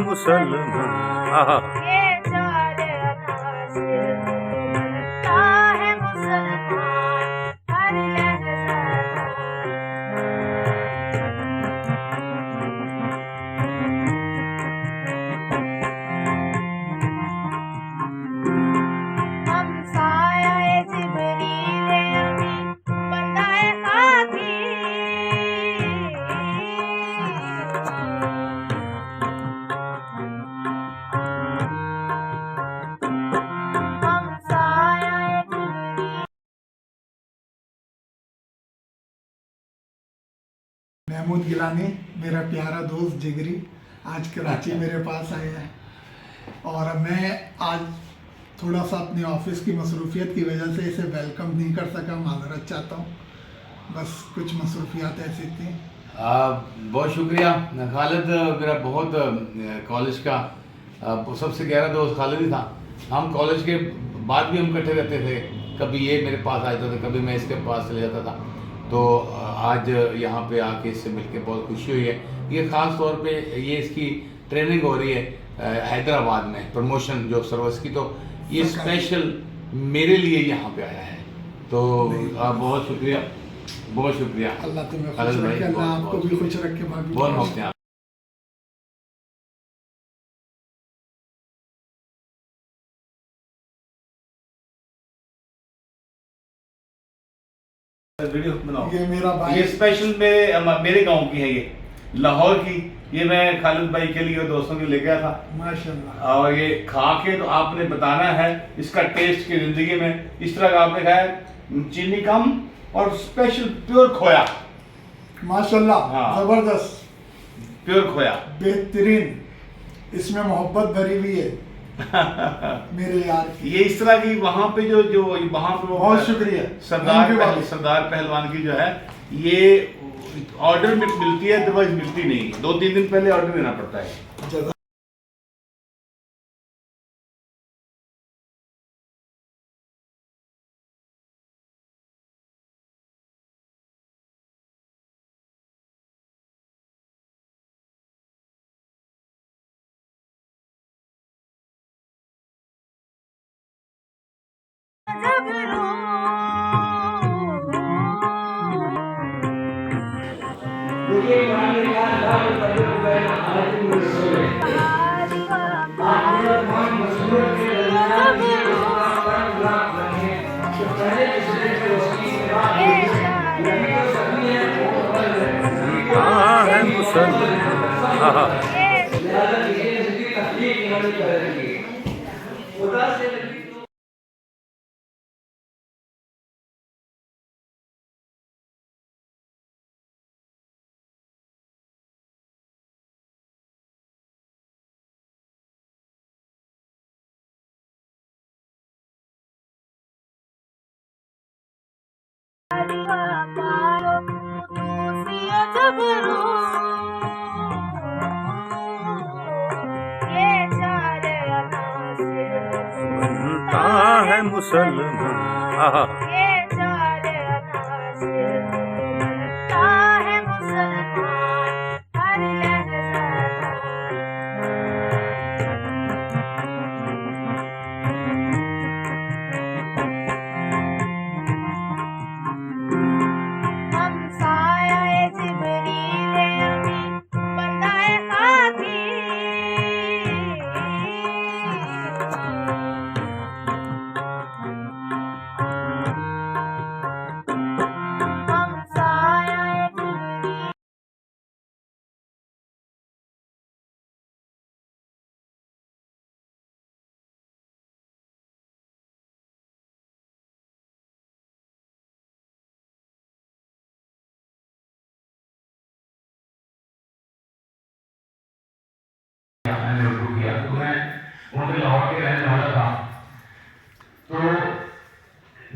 मुसलमान। ये चार अना से बनता है मुसलमान, हर लहज़ा हम साया जिब्रील अमी बंदाए खाकी। हम साया जिब्रील। महमूद गिलानी मेरा प्यारा दोस्त जिगरी आज कराची मेरे पास आया है और मैं आज थोड़ा सा अपनी ऑफिस की मसरूफियत की वजह से इसे वेलकम नहीं कर सका, माजरत चाहता हूँ, बस कुछ मसरूफियात ऐसी थी। बहुत शुक्रिया खालिद, मेरा बहुत कॉलेज का सबसे गहरा दोस्त खालिद ही था। हम कॉलेज के बाद भी हम इकट्ठे रहते थे, कभी ये मेरे पास आ जाता था, कभी मैं इसके पास चले जाता था। तो आज यहाँ पे आके इससे मिलके बहुत खुशी हुई है। ये ख़ास तौर पे ये इसकी ट्रेनिंग हो रही है हैदराबाद में, प्रमोशन जो सर्विस की, तो ये स्पेशल मेरे लिए यहाँ पे आया है। तो बहुत शुक्रिया, बहुत शुक्रिया। अल्लाह तुम्हें खुश रखे, अल्लाह आपको भी खुश रखे भाभी। बहुत मौके वीडियो बनाओ। ये मेरा भाई, ये स्पेशल मेरे गांव की है, ये लाहौर की। ये मैं खालिद भाई के लिए और दोस्तों के लिए लेके आया था माशाल्लाह। और ये खा के तो आपने बताना है इसका टेस्ट की जिंदगी में। इस तरह का आपने खाया, चीनी कम और स्पेशल प्योर खोया, माशाल्लाह। हाँ। जबरदस्त, प्योर खोया, बेहतरीन, इसमें मोहब्बत भरी हुई है मेरे यार की। ये इस तरह की वहां पे जो वहां पे बहुत शुक्रिया सरदार पहलवान की जो है, ये ऑर्डर में मिलती है, अदरवाइज मिलती नहीं। 2-3 दिन पहले ऑर्डर देना पड़ता है। है मुसलमान। बनता है मुसलमान। ये चार अना से बनता है मुसलमान, हर लहज़ा हम साया जिब्रील अमी बंदाए खाकी। हम साया जिब्रील। मैंने शुरू किया तो मैं उनके लाहौर के रहने वाला था। तो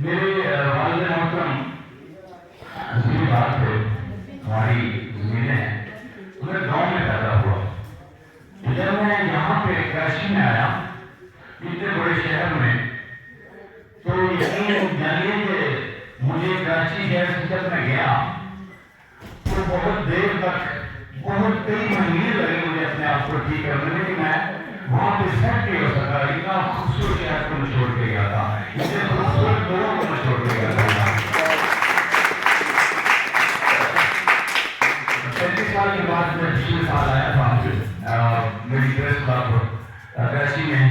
मेरे वालिद मोहतरम असली बात है, हमारी जमीनें हैं, तो मैं गाँव में पैदा हुआ। जब मैं यहाँ पे कराची में आया, इतने बड़े शहर में, तो यकीन जानिए कि मुझे कराची शहर से जब मैं गया तो बहुत देर तक बहुत कई महीने लगे मुझे अपने आप को ठीक करने में कि मैं वहाँ पे सेट नहीं हो सका। इतना खूबसूरत शहर को मैं छोड़ के गया था, इतने खूबसूरत लोगों को मैं छोड़ के गया था। 35 साल के बाद मैं पिछले साल आया था मेरी प्रेस क्लब कराची में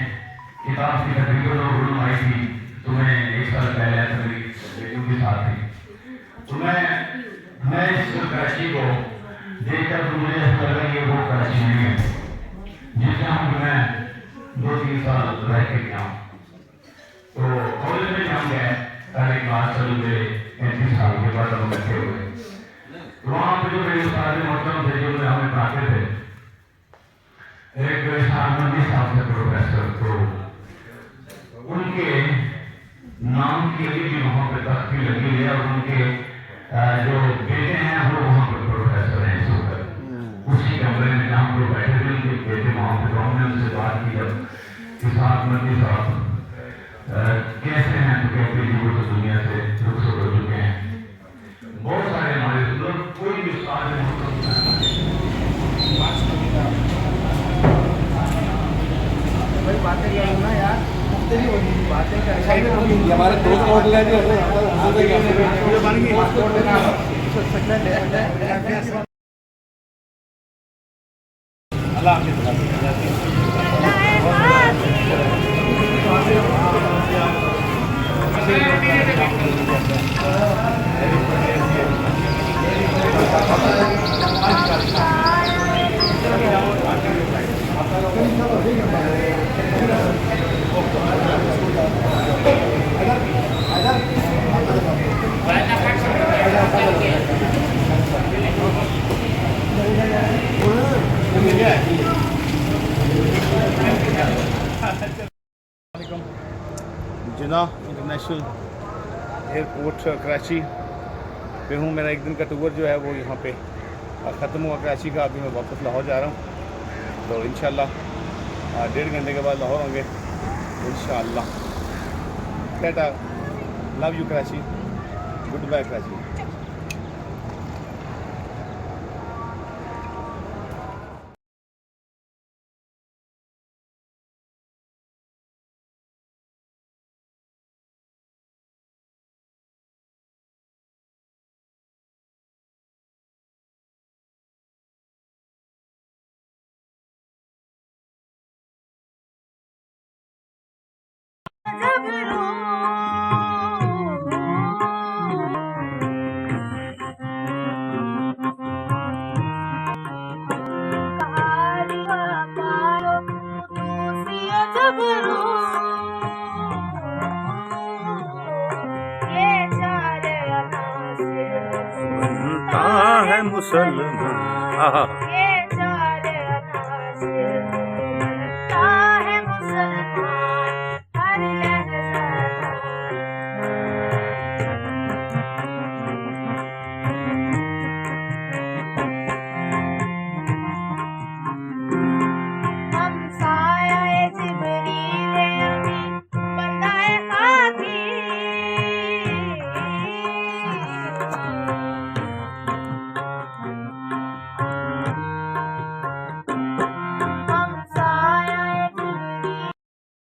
किताब की तकरीबन रूम आई थी, तो मैं 1 साल पहले आया था, मेरी बेटियों के साथ थी। तो मैं इस कराची को देखकर तो मुझे ऐसा लगा कि वो कराची नहीं है जिसमें मैं 2-3 साल रह के गया। तो कॉलेज में हम गए पहले क्लास चल गए 35 साल के बाद हम बैठे हुए। तो वहाँ पे जो मेरे सारे मोहतरम थे जो हमें पढ़ाते थे, एक शाहमंदी साहब थे प्रोफेसर, तो उनके नाम की अभी भी वहाँ पे तख्ती लगी है और उनके जो बेटे हैं वो वहाँ पर प्रोफेसर हैं इस वक्त। उसी कमरे में जहाँ पर बैठे थे उनके बेटे वहाँ पर, हमने उनसे बात की जब कि शाहमंदी साहब कैसे हैं, तो कहते हैं वो तो दुनिया से रुखसत हो चुके हैं। बहुत सारे हमारे लोग कोई भी उस्ताद बातें क्या ना यार, बातें क्या हमारे दोस्त होटल है जिना इंटरनेशनल एयरपोर्ट कराची पे हूँ। मेरा 1 दिन का टूर जो है वो यहाँ पे ख़त्म हुआ कराची का। अभी मैं वापस लाहौर जा रहा हूँ, तो इंशाल्लाह 1.5 घंटे के बाद लाहौर होंगे इंशाल्लाह। Tata, love you Karachi, goodbye Karachi. जब रो कहानी पारो दूसरी जब रो ये चार अनासिर बनता है मुसलमान।